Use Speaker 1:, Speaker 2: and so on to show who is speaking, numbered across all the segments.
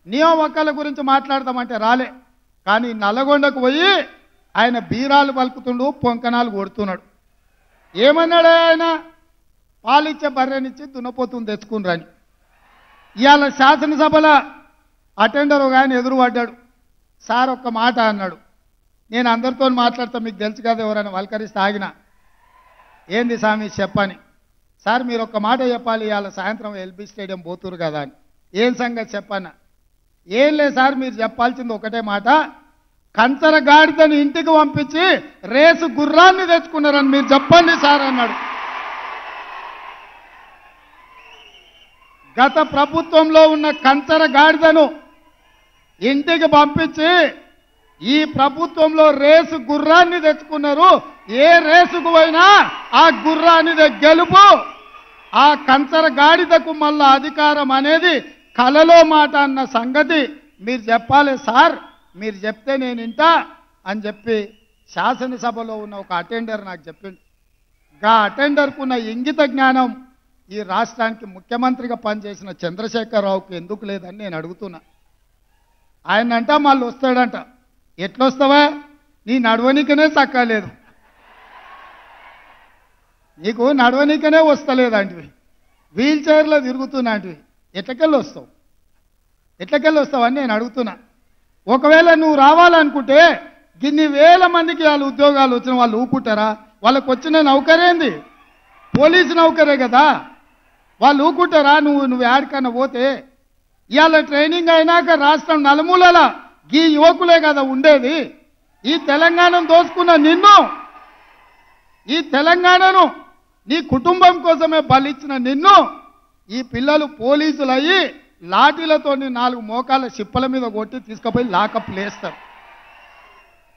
Speaker 1: నియామకాల గురించి మాట్లాడదామంటే రాలే. కానీ నల్లగొండకు పోయి ఆయన బీరాలు పలుకుతుండు, పొంకనాలు కొడుతున్నాడు. ఏమన్నాడు ఆయన? పాలిచ్చే బర్రెనిచ్చి దున్నపోతుని తెచ్చుకుని. ఇవాళ శాసనసభలో అటెండర్ ఒక ఆయన ఎదురుపడ్డాడు. సార్ ఒక్క మాట అన్నాడు. నేను అందరితో మాట్లాడతా, మీకు తెలుసు కదా, ఎవరైనా వల్కరిస్తే ఆగిన. ఏంది స్వామి చెప్పని. సార్ మీరు ఒక్క మాట చెప్పాలి, ఇవాళ సాయంత్రం ఎల్బీ స్టేడియం పోతురు కదా అని. ఏం సంగతి చెప్పన్న? ఏం లేదు సార్, మీరు చెప్పాల్సింది ఒకటే మాట, కంచర గాడిదని ఇంటికి పంపించి రేసు గుర్రాన్ని తెచ్చుకున్నారని మీరు చెప్పండి సార్ అన్నాడు. గత ప్రభుత్వంలో ఉన్న కంచర గాడిదను ఇంటికి పంపించి ఈ ప్రభుత్వంలో రేసు గుర్రాన్ని తెచ్చుకున్నారు. ఏ రేసుకు పోయినా ఆ గుర్రానిదే గెలుపు. ఆ కంచర గాడిదకు మళ్ళా అధికారం అనేది కలలో మాట అన్న సంగతి మీరు చెప్పాలి సార్, మీరు చెప్తే నేను ఇంటా అని చెప్పి శాసనసభలో ఉన్న ఒక అటెండర్ నాకు చెప్పింది. గా అటెండర్కు ఉన్న ఇంగిత జ్ఞానం ఈ రాష్ట్రానికి ముఖ్యమంత్రిగా పనిచేసిన చంద్రశేఖరరావుకి ఎందుకు లేదని నేను అడుగుతున్నా. ఆయనంట మళ్ళీ వస్తాడంట. ఎట్లొస్తావా? నీ నడవనికనే చక్కలేదు, నీకు నడవనికనే వస్తలేదంటివి, వీల్ చైర్లో తిరుగుతున్నాంటివి, ఎట్లకెళ్ళి వస్తావు? ఎట్లకెళ్ళి వస్తావని నేను అడుగుతున్నా. ఒకవేళ నువ్వు రావాలనుకుంటే గిన్ని వేల మందికి వాళ్ళ ఉద్యోగాలు వచ్చిన వాళ్ళు ఊకుంటారా? వాళ్ళకు వచ్చిన నౌకరేంది? పోలీసు నౌకరే కదా, వాళ్ళు ఊకుంటారా? నువ్వు యాడికన్నా పోతే ఇవాళ ట్రైనింగ్ అయినాక రాష్ట్రం నలుమూలల ఈ యువకులే కదా ఉండేది. ఈ తెలంగాణను దోచుకున్న నిన్ను, ఈ తెలంగాణను నీ కుటుంబం కోసమే బలిచ్చిన నిన్ను ఈ పిల్లలు పోలీసులు అయ్యి లాఠీలతో 4 మోకాల చిప్పల మీద కొట్టి తీసుకుపోయి లాకప్ లేస్తారు.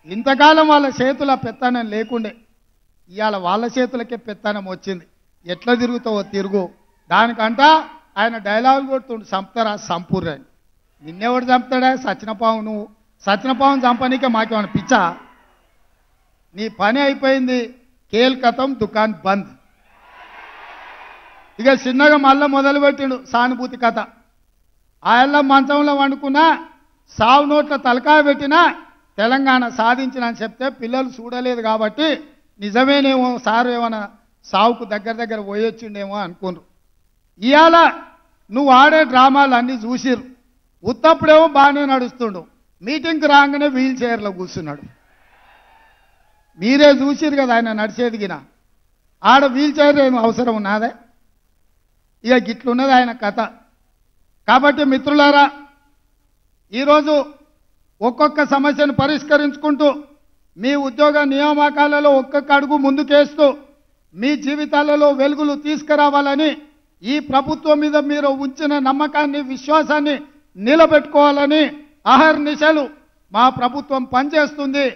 Speaker 1: ఇంతకాలం వాళ్ళ చేతుల పెత్తనం లేకుండే, ఇవాళ వాళ్ళ చేతులకే పెత్తనం వచ్చింది. ఎట్లా తిరుగుతావో తిరుగు. దానికంట ఆయన డైలాగులు కొడుతుండు, చంపుతారా సంపూర్ణ అని. నిన్నెవడు చంపుతాడా? సచినపావు. నువ్వు సచినపావును చంపనీకే మాకేమైనా పిచ్చా? నీ పని అయిపోయింది, కేల్ కథం, దుకాన్ బంద్. ఇక చిన్నగా మళ్ళా మొదలుపెట్టిండు సానుభూతి కథ. ఆయన మంచంలో వండుకున్నా, సావు నోట్ల తలకాయ పెట్టినా తెలంగాణ సాధించిన అని చెప్తే పిల్లలు చూడలేదు కాబట్టి నిజమేనేమో సారు ఏమైనా సావుకు దగ్గర పోయొచ్చిండేమో అనుకున్నారు. ఇవాళ నువ్వు ఆడే డ్రామాలు అన్నీ చూసిరు. ఉత్తప్పుడేమో బాగానే నడుస్తుండు, మీటింగ్కి రాగానే వీల్ చైర్లో కూర్చున్నాడు. మీరే చూసిరు కదా ఆయన నడిచేదిగిన. ఆడ వీల్ చైర్ ఏమో అవసరం ఉన్నదే? ఇక గిట్లున్నది ఆయన కథ. కాబట్టి మిత్రులారా, ఈరోజు ఒక్కొక్క సమస్యను పరిష్కరించుకుంటూ మీ ఉద్యోగ నియామకాలలో ఒక్కొక్క అడుగు ముందుకేస్తూ మీ జీవితాలలో వెలుగులు తీసుకురావాలని, ఈ ప్రభుత్వం మీద మీరు ఉంచిన నమ్మకాన్ని, విశ్వాసాన్ని నిలబెట్టుకోవాలని అహర్నిశలు మా ప్రభుత్వం పనిచేస్తుంది.